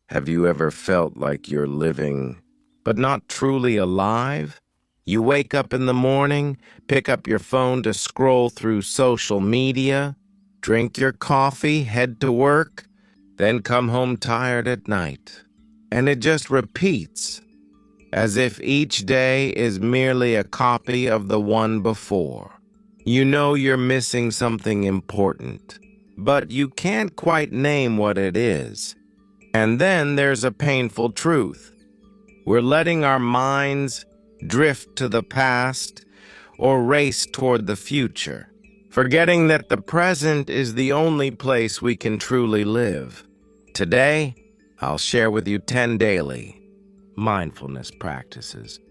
Have you ever felt like you're living, but not truly alive? You wake up in the morning, pick up your phone to scroll through social media, drink your coffee, head to work, then come home tired at night. And it just repeats, as if each day is merely a copy of the one before. You know you're missing something important, but you can't quite name what it is. And then there's a painful truth. We're letting our minds drift to the past or race toward the future, forgetting that the present is the only place we can truly live. Today, I'll share with you 10 daily mindfulness practices.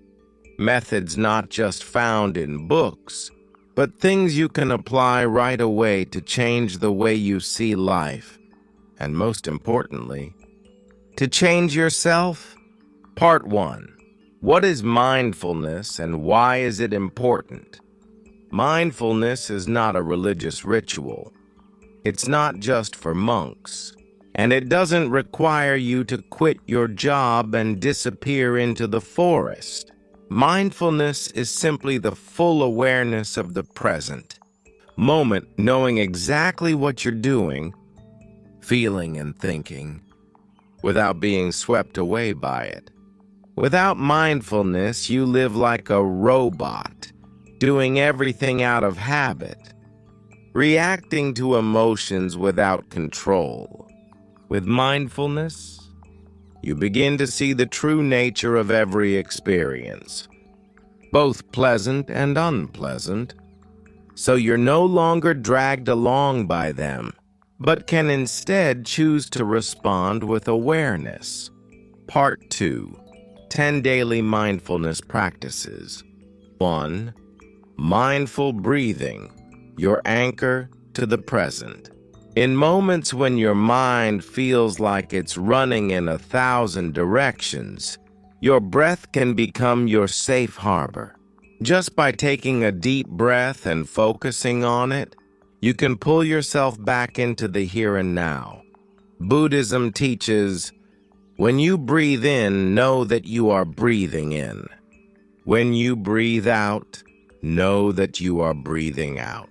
Methods not just found in books, but things you can apply right away to change the way you see life. And most importantly, to change yourself. Part 1. What is mindfulness and why is it important? Mindfulness is not a religious ritual. It's not just for monks. And it doesn't require you to quit your job and disappear into the forest. Mindfulness is simply the full awareness of the present moment, knowing exactly what you're doing, feeling and thinking, without being swept away by it. Without mindfulness, you live like a robot, doing everything out of habit, reacting to emotions without control. With mindfulness, you begin to see the true nature of every experience, both pleasant and unpleasant, so you're no longer dragged along by them, but can instead choose to respond with awareness. Part 2. 10 daily mindfulness practices. 1. Mindful breathing, your anchor to the present. In moments when your mind feels like it's running in 1,000 directions, your breath can become your safe harbor. Just by taking a deep breath and focusing on it, you can pull yourself back into the here and now. Buddhism teaches, when you breathe in, know that you are breathing in. When you breathe out, know that you are breathing out.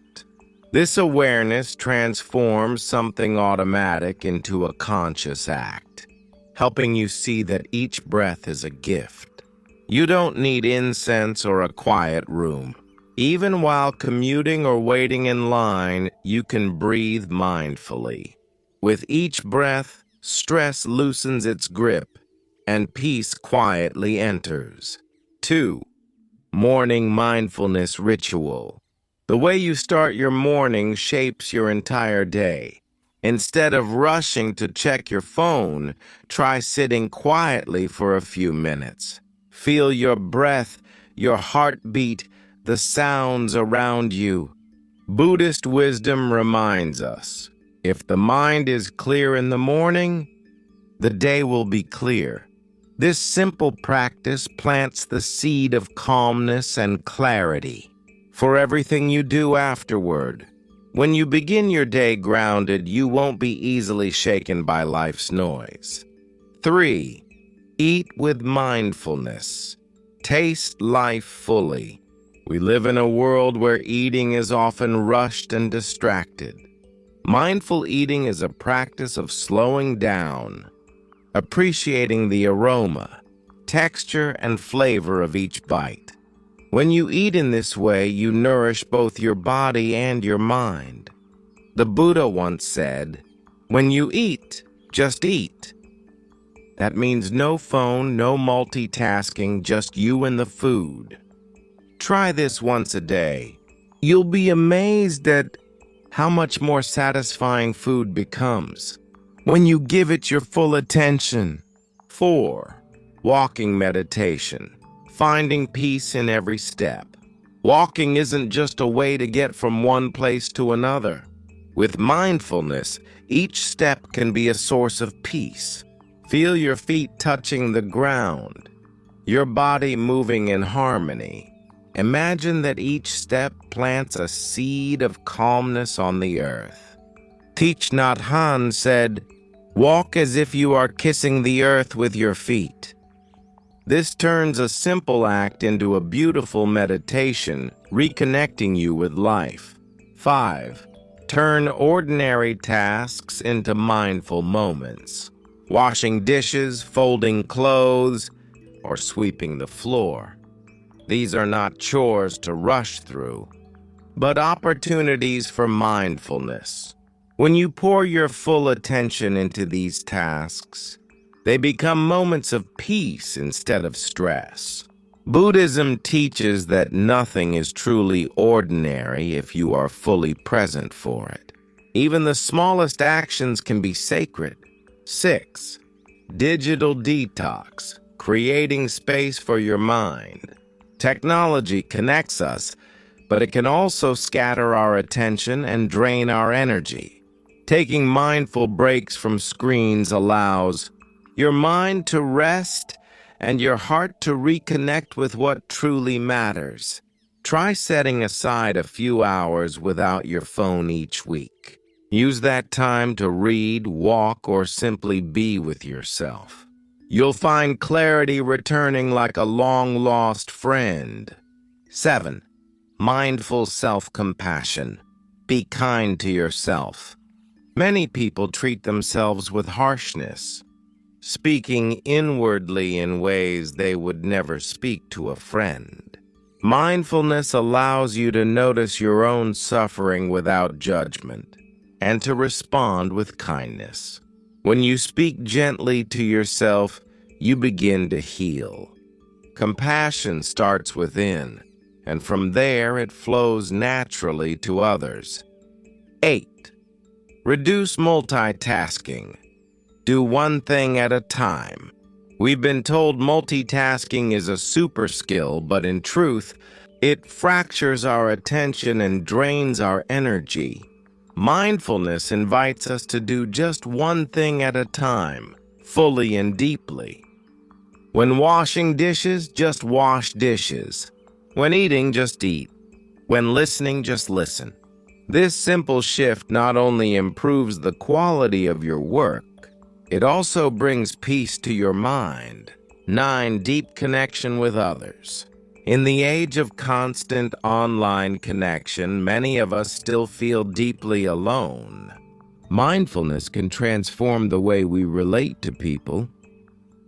This awareness transforms something automatic into a conscious act, helping you see that each breath is a gift. You don't need incense or a quiet room. Even while commuting or waiting in line, you can breathe mindfully. With each breath, stress loosens its grip, and peace quietly enters. 2. Morning mindfulness ritual. The way you start your morning shapes your entire day. Instead of rushing to check your phone, try sitting quietly for a few minutes. Feel your breath, your heartbeat, the sounds around you. Buddhist wisdom reminds us, if the mind is clear in the morning, the day will be clear. This simple practice plants the seed of calmness and clarity for everything you do afterward. When you begin your day grounded, you won't be easily shaken by life's noise. 3. Eat with mindfulness. Taste life fully. We live in a world where eating is often rushed and distracted. Mindful eating is a practice of slowing down, appreciating the aroma, texture, and flavor of each bite. When you eat in this way, you nourish both your body and your mind. The Buddha once said, when you eat, just eat. That means no phone, no multitasking, just you and the food. Try this once a day. You'll be amazed at how much more satisfying food becomes when you give it your full attention. 4. Walking meditation. Finding peace in every step. Walking isn't just a way to get from one place to another. With mindfulness, each step can be a source of peace. Feel your feet touching the ground, your body moving in harmony. Imagine that each step plants a seed of calmness on the earth. Thich Nhat Hanh said, Walk as if you are kissing the earth with your feet. This turns a simple act into a beautiful meditation, reconnecting you with life. 5. Turn ordinary tasks into mindful moments. Washing dishes, folding clothes, or sweeping the floor. These are not chores to rush through, but opportunities for mindfulness. When you pour your full attention into these tasks, they become moments of peace instead of stress. Buddhism teaches that nothing is truly ordinary if you are fully present for it. Even the smallest actions can be sacred. 6. Digital detox, creating space for your mind. Technology connects us, but it can also scatter our attention and drain our energy. Taking mindful breaks from screens allows your mind to rest and your heart to reconnect with what truly matters. Try setting aside a few hours without your phone each week. Use that time to read, walk, or simply be with yourself. You'll find clarity returning like a long-lost friend. 7. Mindful self-compassion. Be kind to yourself. Many people treat themselves with harshness, speaking inwardly in ways they would never speak to a friend. Mindfulness allows you to notice your own suffering without judgment and to respond with kindness. When you speak gently to yourself, you begin to heal. Compassion starts within, and from there it flows naturally to others. 8. Reduce multitasking. Do one thing at a time. We've been told multitasking is a super skill, but in truth, it fractures our attention and drains our energy. Mindfulness invites us to do just one thing at a time, fully and deeply. When washing dishes, just wash dishes. When eating, just eat. When listening, just listen. This simple shift not only improves the quality of your work, it also brings peace to your mind. 9. Deep connection with others. In the age of constant online connection, many of us still feel deeply alone. Mindfulness can transform the way we relate to people,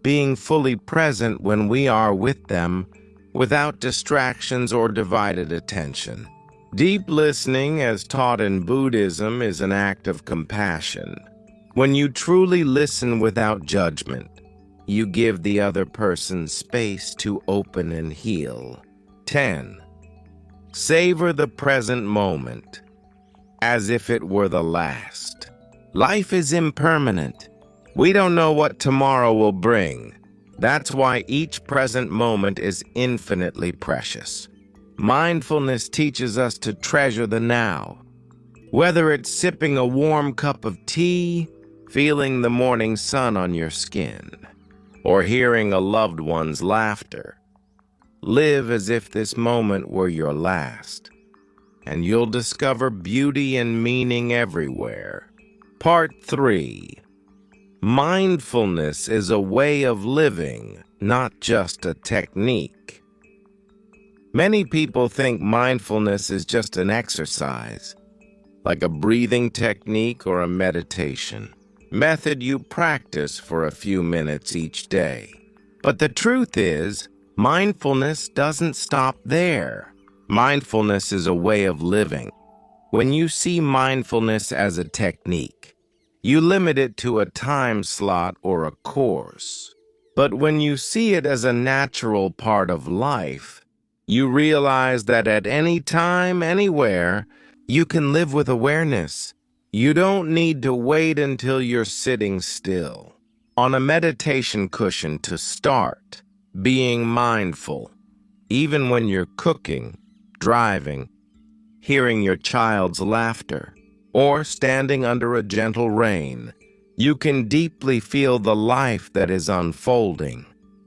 being fully present when we are with them without distractions or divided attention. Deep listening, as taught in Buddhism, is an act of compassion. When you truly listen without judgment, you give the other person space to open and heal. 10. Savor the present moment as if it were the last. Life is impermanent. We don't know what tomorrow will bring. That's why each present moment is infinitely precious. Mindfulness teaches us to treasure the now. Whether it's sipping a warm cup of tea, feeling the morning sun on your skin, or hearing a loved one's laughter, live as if this moment were your last, and you'll discover beauty and meaning everywhere. Part 3. Mindfulness is a way of living, not just a technique. Many people think mindfulness is just an exercise, like a breathing technique or a meditation method you practice for a few minutes each day. But the truth is, mindfulness doesn't stop there. Mindfulness is a way of living. When you see mindfulness as a technique, you limit it to a time slot or a course. But when you see it as a natural part of life, you realize that at any time, anywhere, you can live with awareness. You don't need to wait until you're sitting still on a meditation cushion to start being mindful. Even when you're cooking, driving, hearing your child's laughter, or standing under a gentle rain, you can deeply feel the life that is unfolding.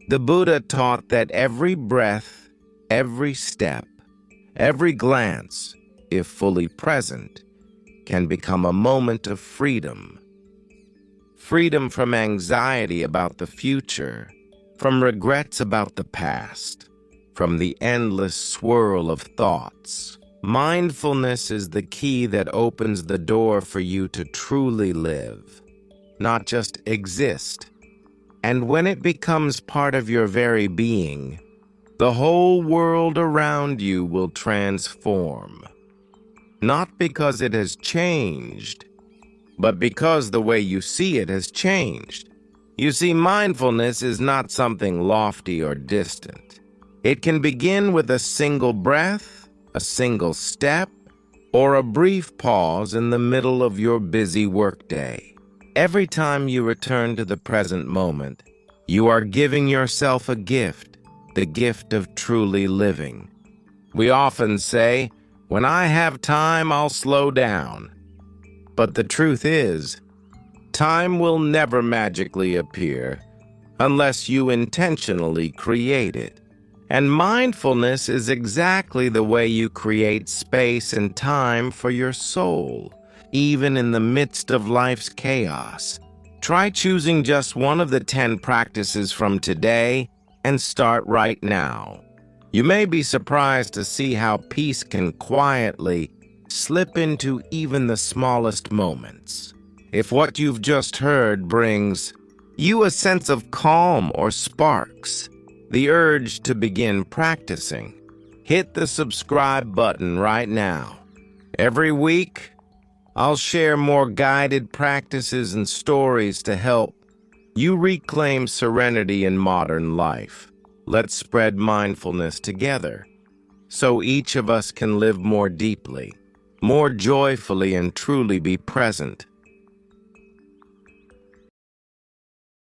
The Buddha taught that every breath, every step, every glance, if fully present, can become a moment of freedom. freedom from anxiety about the future, from regrets about the past, from the endless swirl of thoughts. Mindfulness is the key that opens the door for you to truly live, not just exist. And when it becomes part of your very being, the whole world around you will transform. Not because it has changed, but because the way you see it has changed. You see, mindfulness is not something lofty or distant. It can begin with a single breath, a single step, or a brief pause in the middle of your busy workday. Every time you return to the present moment, you are giving yourself a gift, the gift of truly living. We often say, "When I have time, I'll slow down." But the truth is, time will never magically appear unless you intentionally create it. And mindfulness is exactly the way you create space and time for your soul, even in the midst of life's chaos. Try choosing just one of the 10 practices from today and start right now. You may be surprised to see how peace can quietly slip into even the smallest moments. If what you've just heard brings you a sense of calm or sparks the urge to begin practicing, hit the subscribe button right now. Every week, I'll share more guided practices and stories to help you reclaim serenity in modern life. Let's spread mindfulness together so each of us can live more deeply, more joyfully, and truly be present